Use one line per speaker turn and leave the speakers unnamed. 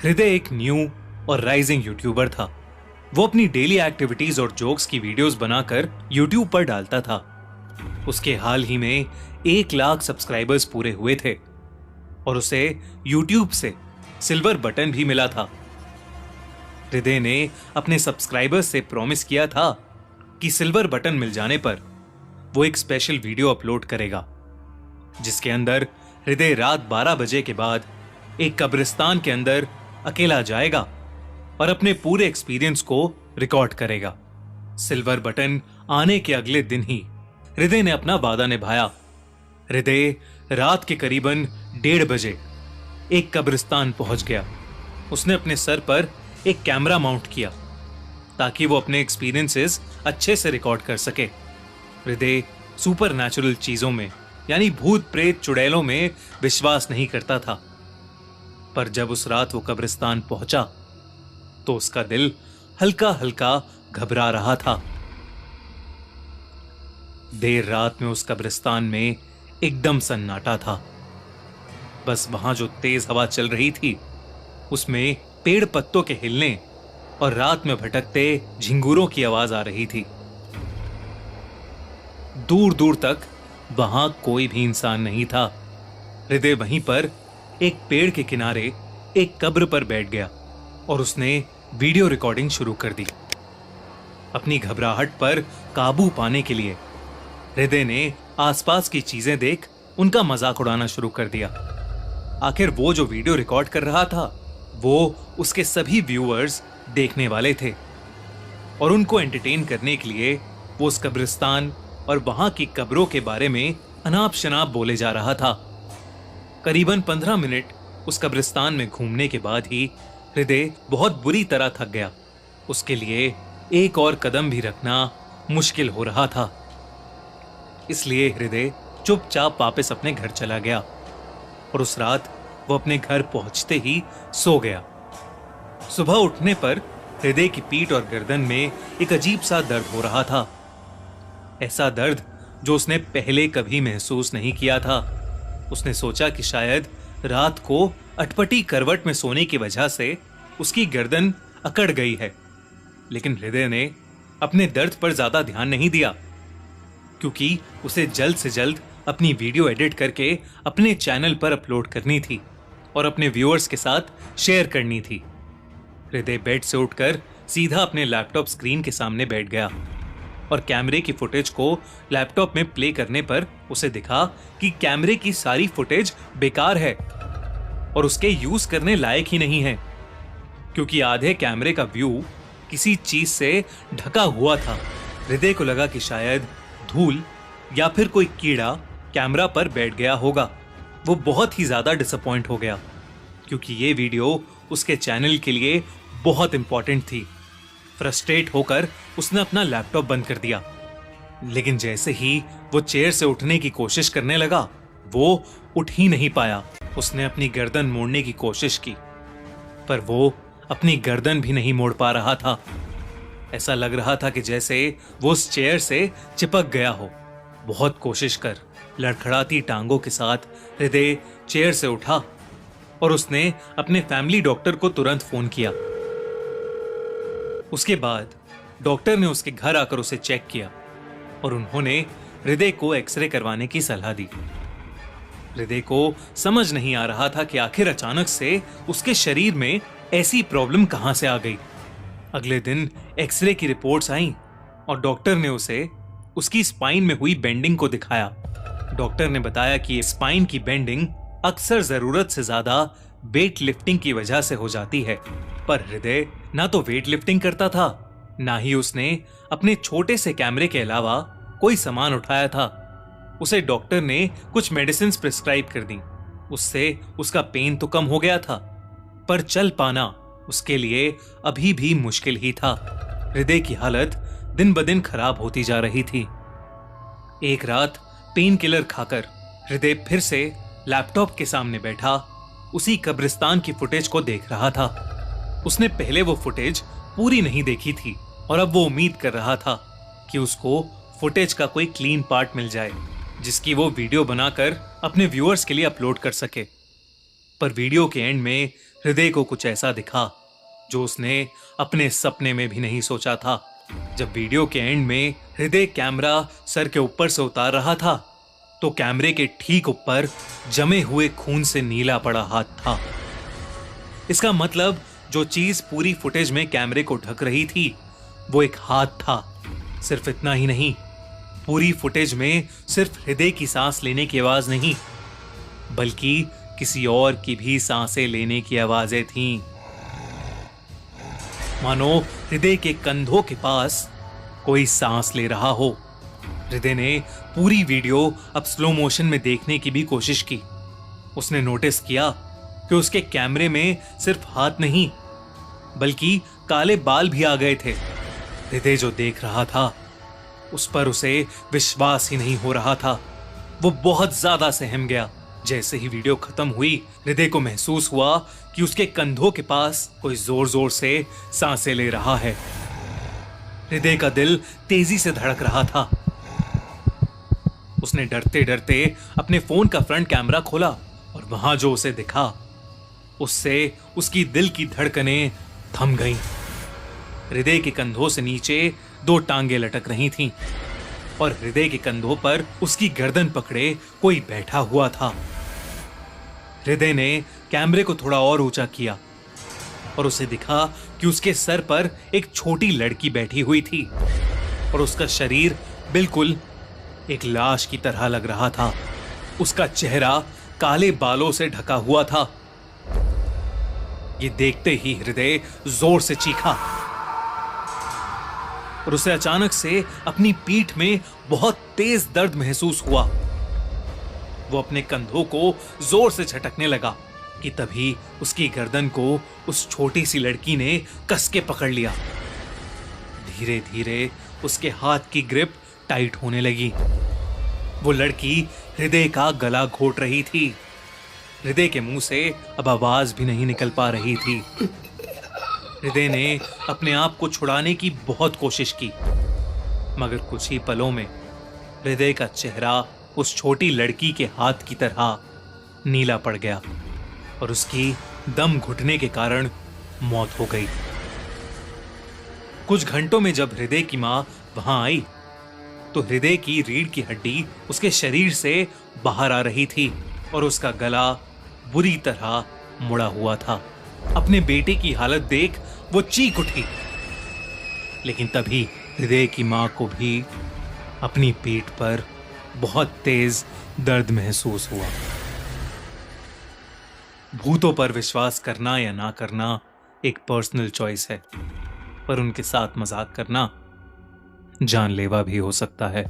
हृदय एक न्यू और राइजिंग यूट्यूबर था। वो अपनी डेली एक्टिविटीज और जोक्स की वीडियोस बनाकर यूट्यूब पर डालता था। उसके हाल ही में 1 लाख सब्सक्राइबर्स पूरे हुए थे और उसे यूट्यूब से सिल्वर बटन भी मिला था। हृदय ने अपने सब्सक्राइबर्स से प्रॉमिस किया था कि सिल्वर बटन मिल जाने पर वो एक स्पेशल वीडियो अपलोड करेगा, जिसके अंदर हृदय रात 12 बजे के बाद एक कब्रिस्तान के अंदर अकेला जाएगा और अपने पूरे एक्सपीरियंस को रिकॉर्ड करेगा। सिल्वर बटन आने के अगले दिन ही हृदय ने अपना वादा निभाया। हृदय रात के करीबन 1:30 बजे एक कब्रिस्तान पहुंच गया। उसने अपने सर पर एक कैमरा माउंट किया ताकि वो अपने एक्सपीरियंसेस अच्छे से रिकॉर्ड कर सके। हृदय सुपर नेचुरल चीजों में यानी भूत प्रेत चुड़ैलों में विश्वास नहीं करता था, पर जब उस रात वो कब्रिस्तान पहुंचा तो उसका दिल हल्का हल्का घबरा रहा था। देर रात में उस कब्रिस्तान में एकदम सन्नाटा था। बस वहां जो तेज हवा चल रही थी उसमें पेड़ पत्तों के हिलने और रात में भटकते झिंगूरों की आवाज आ रही थी। दूर दूर तक वहां कोई भी इंसान नहीं था। हृदय वहीं पर एक पेड़ के किनारे एक कब्र पर बैठ गया और उसने वीडियो रिकॉर्डिंग शुरू कर दी। अपनी घबराहट पर काबू पाने के लिए हृदय ने आसपास की चीजें देख उनका मजाक उड़ाना शुरू कर दिया। आखिर वो जो वीडियो रिकॉर्ड कर रहा था वो उसके सभी व्यूअर्स देखने वाले थे और उनको एंटरटेन करने के लिए वो उस कब्रिस्तान और वहां की कब्रों के बारे में अनाप शनाप बोले जा रहा था। करीबन 15 मिनट उस कब्रिस्तान में घूमने के बाद ही हृदय बहुत बुरी तरह थक गया। उसके लिए एक और कदम भी रखना मुश्किल हो रहा था। इसलिए हृदय चुपचाप वापस अपने घर चला गया और उस रात वो अपने घर पहुंचते ही सो गया। सुबह उठने पर हृदय की पीठ और गर्दन में एक अजीब सा दर्द हो रहा था। ऐसा दर्द जो उसने पहले कभी महसूस नहीं किया था। उसने सोचा कि शायद रात को अटपटी करवट में सोने की वजह से उसकी गर्दन अकड़ गई है, लेकिन हृदय ने अपने दर्द पर ज्यादा ध्यान नहीं दिया क्योंकि उसे जल्द से जल्द अपनी वीडियो एडिट करके अपने चैनल पर अपलोड करनी थी और अपने व्यूअर्स के साथ शेयर करनी थी। हृदय बेड से उठकर सीधा अपने लैपटॉप स्क्रीन के सामने बैठ गया और कैमरे की फुटेज को लैपटॉप में प्ले करने पर उसे दिखा कि कैमरे की सारी फुटेज बेकार है और उसके यूज करने लायक ही नहीं है क्योंकि आधे कैमरे का व्यू किसी चीज से ढका हुआ था। हृदय को लगा कि शायद धूल या फिर कोई कीड़ा कैमरा पर बैठ गया होगा। वो बहुत ही ज्यादा डिसअपॉइंट हो गया क्योंकि ये वीडियो उसके चैनल के लिए बहुत इंपॉर्टेंट थी। फ्रस्ट्रेट होकर उसने अपना लैपटॉप बंद कर दिया, लेकिन जैसे ही वो चेयर से उठने की कोशिश करने लगा वो उठ ही नहीं पाया। उसने अपनी गर्दन मोड़ने की कोशिश की पर वो अपनी गर्दन भी नहीं मोड़ पा रहा था। ऐसा लग रहा था कि जैसे वो उस चेयर से चिपक गया हो। बहुत कोशिश कर लड़खड़ाती टांगों के साथ हृदय चेयर से उठा और उसने अपने फैमिली डॉक्टर को तुरंत फोन किया। उसके बाद डॉक्टर ने उसके घर आकर उसे चेक किया और उन्होंने हृदय को एक्सरे करवाने की सलाह दी। हृदय को समझ नहीं आ रहा था कि आखिर अचानक से उसके शरीर में ऐसी प्रॉब्लम कहां से आ गई। अगले दिन एक्सरे की रिपोर्ट्स आईं और डॉक्टर ने उसे उसकी स्पाइन में हुई बेंडिंग को दिखाया। डॉक्टर ने बताया कि स्पाइन की बेंडिंग अक्सर जरूरत से ज्यादा वेट लिफ्टिंग की वजह से हो जाती है, पर हृदय ना तो वेट लिफ्टिंग करता था ना ही उसने अपने छोटे से कैमरे के अलावा कोई सामान उठाया था। उसे डॉक्टर ने कुछ मेडिसिन प्रिस्क्राइब कर दी। उससे उसका पेन तो कम हो गया था, पर चल पाना उसके लिए अभी भी मुश्किल ही था। हृदय की हालत दिन ब दिन खराब होती जा रही थी। एक रात पेन किलर खाकर हृदय फिर से लैपटॉप के सामने बैठा उसी कब्रिस्तान की फुटेज को देख रहा था। उसने पहले वो फुटेज पूरी नहीं देखी थी और अब वो उम्मीद कर रहा था कि उसको फुटेज का कोई क्लीन पार्ट मिल जाए जिसकी वो वीडियो बनाकर अपने व्यूअर्स के लिए अपलोड कर सके। पर वीडियो के एंड में हृदय को कुछ ऐसा दिखा जो उसने अपने सपने में भी नहीं सोचा था। जब वीडियो के एंड में हृदय कैमरा सर के ऊपर से उतार रहा था तो कैमरे के ठीक ऊपर जमे हुए खून से नीला पड़ा हाथ था। इसका मतलब जो चीज पूरी फुटेज में कैमरे को ढक रही थी वो एक हाथ था। सिर्फ इतना ही नहीं, पूरी फुटेज में सिर्फ हृदय की सांस लेने की आवाज नहीं बल्कि किसी और की भी सांसें लेने की आवाजें थीं। मानो हृदय के कंधों के पास कोई सांस ले रहा हो। हृदय ने पूरी वीडियो अब स्लो मोशन में देखने की भी कोशिश की। उसने नोटिस किया कि उसके कैमरे में सिर्फ हाथ नहीं बल्कि काले बाल भी आ गए थे। हृदय जो देख रहा था उस पर उसे विश्वास ही नहीं हो रहा था। वो बहुत ज्यादा सहम गया। जैसे ही वीडियो खत्म हुई हृदय को महसूस हुआ कि उसके कंधों के पास कोई जोर जोर से सांसें ले रहा है। हृदय का दिल तेजी से धड़क रहा था। उसने डरते डरते अपने फोन का फ्रंट कैमरा खोला और वहां जो उसे दिखा उससे उसकी दिल की धड़कनें थम गईं। हृदय के कंधों से नीचे 2 टांगे लटक रही थीं और हृदय के कंधों पर उसकी गर्दन पकड़े कोई बैठा हुआ था। हृदय ने कैमरे को थोड़ा और ऊंचा किया और उसे दिखा कि उसके सर पर एक छोटी लड़की बैठी हुई थी और उसका शरीर बिल्कुल एक लाश की तरह लग रहा था। उसका चेहरा काले बालों से ढका हुआ था। ये देखते ही हृदय जोर से चीखा और उसे अचानक से अपनी पीठ में बहुत तेज दर्द महसूस हुआ। वो अपने कंधों को जोर से झटकने लगा कि तभी उसकी गर्दन को उस छोटी सी लड़की ने कस के पकड़ लिया। धीरे धीरे उसके हाथ की ग्रिप टाइट होने लगी। वो लड़की हृदय का गला घोट रही थी। हृदय के मुंह से अब आवाज भी नहीं निकल पा रही थी। हृदय ने अपने आप को छुड़ाने की बहुत कोशिश की मगर कुछ ही पलों में हृदय का चेहरा उस छोटी लड़की के हाथ की तरह नीला पड़ गया और उसकी दम घुटने के कारण मौत हो गई। कुछ घंटों में जब हृदय की मां वहां आई तो हृदय की रीढ़ की हड्डी उसके शरीर से बाहर आ रही थी और उसका गला बुरी तरह मुड़ा हुआ था। अपने बेटे की हालत देख वो चीख उठी लेकिन तभी हृदय की मां को भी अपनी पीठ पर बहुत तेज दर्द महसूस हुआ। भूतों पर विश्वास करना या ना करना एक पर्सनल चॉइस है पर उनके साथ मजाक करना जानलेवा भी हो सकता है।